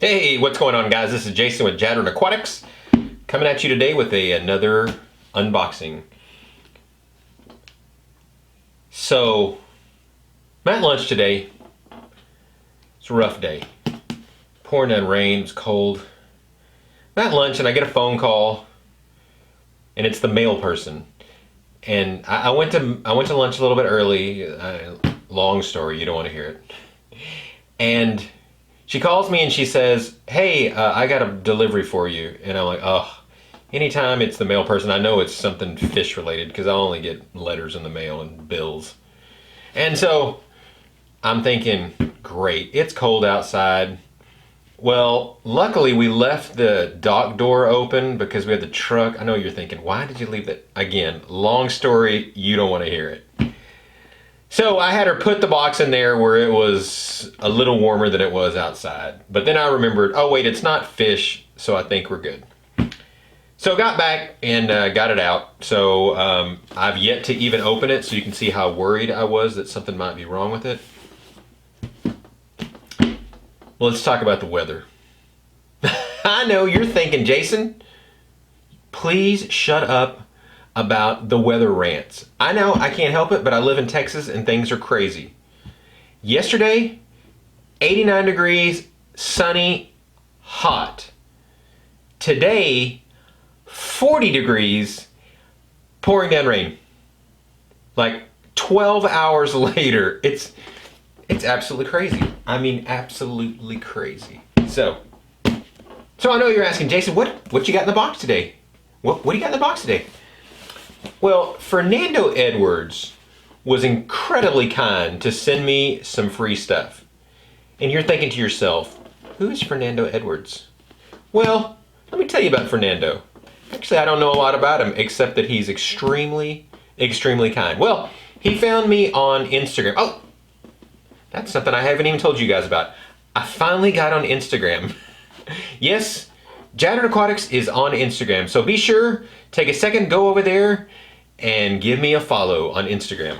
Hey, what's going on, guys? This is Jason with Jadrenaquatics, coming at you today with another unboxing. So, I'm at lunch today. It's a rough day. Pouring down rain, it's cold. I'm at lunch and I get a phone call, and it's the mail person. And I went to lunch a little bit early. Long story, you don't want to hear it. And she calls me and she says, hey, I got a delivery for you. And I'm like, oh, anytime it's the mail person, I know it's something fish related because I only get letters in the mail and bills. And so I'm thinking, great, it's cold outside. Well, luckily we left the dock door open because we had the truck. I know you're thinking, why did you leave that? Again, long story, you don't want to hear it. So I had her put the box in there where it was a little warmer than it was outside. But then I remembered, oh wait, it's not fish, so I think we're good. So got back and got it out. So I've yet to even open it, so you can see how worried I was that something might be wrong with it. Well, let's talk about the weather. I know you're thinking, Jason, please shut up about the weather rants. I know I can't help it, but I live in Texas and things are crazy. Yesterday, 89 degrees, sunny, hot. Today, 40 degrees, pouring down rain. Like 12 hours later, it's absolutely crazy. I mean, absolutely crazy. So I know you're asking, Jason, what you got in the box today? What do you got in the box today? Well, Fernando Edwards was incredibly kind to send me some free stuff. And you're thinking to yourself, who is Fernando Edwards? Well, let me tell you about Fernando. Actually, I don't know a lot about him except that he's extremely, extremely kind. Well, he found me on Instagram. Oh, that's something I haven't even told you guys about. I finally got on Instagram. Yes, Jadrenaquatics is on Instagram, so be sure, take a second, go over there, and give me a follow on Instagram.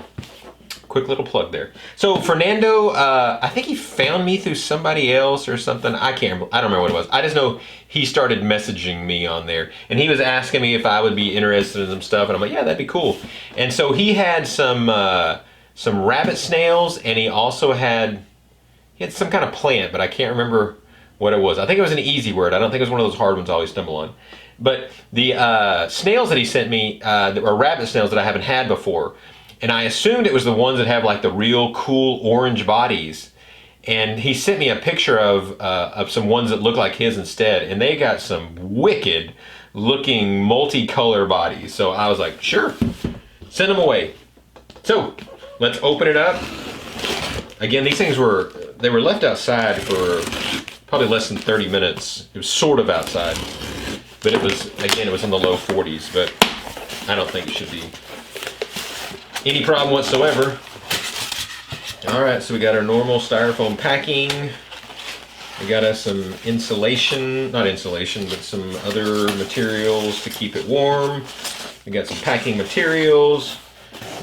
Quick little plug there. So Fernando, I think he found me through somebody else or something. I don't remember what it was. I just know he started messaging me on there, and he was asking me if I would be interested in some stuff, and I'm like, yeah, that'd be cool. And so he had some rabbit snails, and he also had some kind of plant, but I can't remember what it was. I think it was an easy word. I don't think it was one of those hard ones I always stumble on. But the snails that he sent me are rabbit snails that I haven't had before. And I assumed it was the ones that have like the real cool orange bodies. And he sent me a picture of some ones that look like his instead. And they got some wicked looking multicolor bodies. So I was like, sure, send them away. So let's open it up. Again, these things were left outside for probably less than 30 minutes. It was sort of outside, but it was in the low 40s, but I don't think it should be any problem whatsoever. All right, so we got our normal styrofoam packing. We got us some insulation, not insulation, but some other materials to keep it warm. We got some packing materials.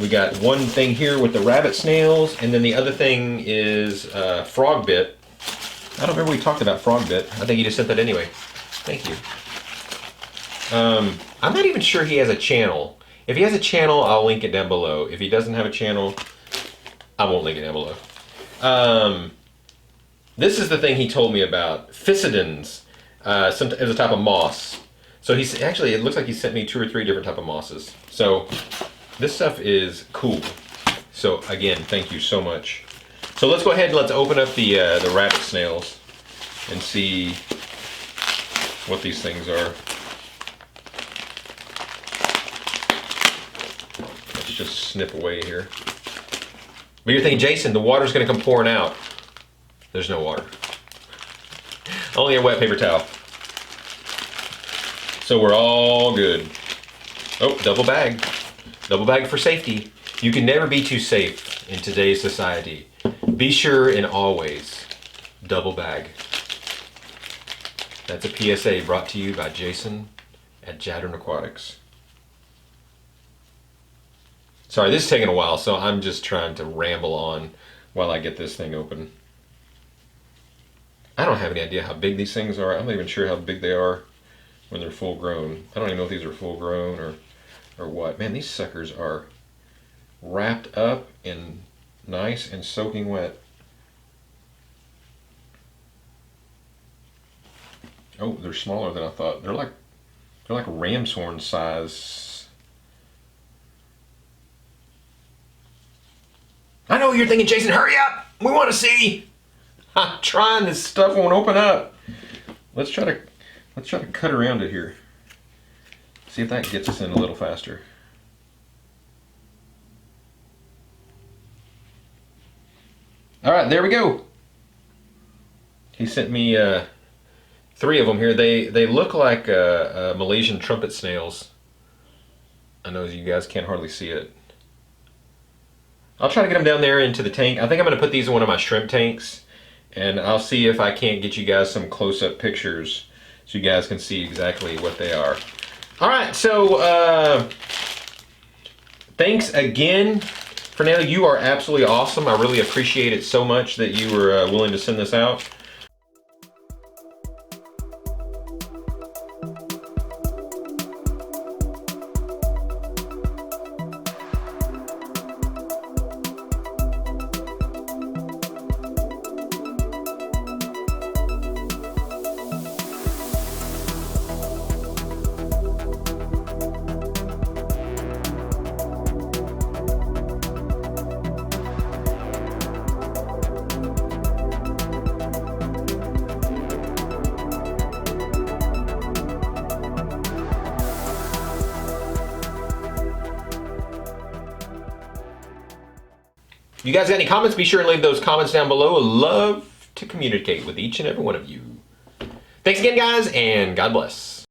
We got one thing here with the rabbit snails, and then the other thing is frog bit. I don't remember we talked about frog bit. I think you just sent that anyway. Thank you. I'm not even sure he has a channel. If he has a channel, I'll link it down below. If he doesn't have a channel, I won't link it down below. This is the thing he told me about. Physidans. It's a type of moss. So it looks like he sent me 2 or 3 different type of mosses. So this stuff is cool. So again, thank you so much. So let's go ahead and let's open up the rabbit snails and see what these things are. Let's just snip away here. But you're thinking, Jason, the water's gonna come pouring out. There's no water. Only a wet paper towel. So we're all good. Oh, double bag. Double bag for safety. You can never be too safe in today's society. Be sure and always double bag. That's a PSA brought to you by Jason at Jadrenaquatics. Sorry, this is taking a while, so I'm just trying to ramble on while I get this thing open. I don't have any idea how big these things are. I'm not even sure how big they are when they're full grown. I don't even know if these are full grown or what. Man, these suckers are wrapped up and nice and soaking wet. Oh, they're smaller than I thought. They're like ram's horn size. I know what you're thinking, Jason. Hurry up! We want to see. I'm trying. This stuff won't open up. Let's try to cut around it here. See if that gets us in a little faster. All right, there we go. He sent me 3 of them here. They look like Malaysian trumpet snails. I know you guys can't hardly see it. I'll try to get them down there into the tank. I think I'm going to put these in one of my shrimp tanks, and I'll see if I can't get you guys some close-up pictures so you guys can see exactly what they are. All right, so thanks again. Fernando, you are absolutely awesome. I really appreciate it so much that you were willing to send this out. If you guys got any comments, be sure and leave those comments down below. I'd love to communicate with each and every one of you. Thanks again, guys, and God bless.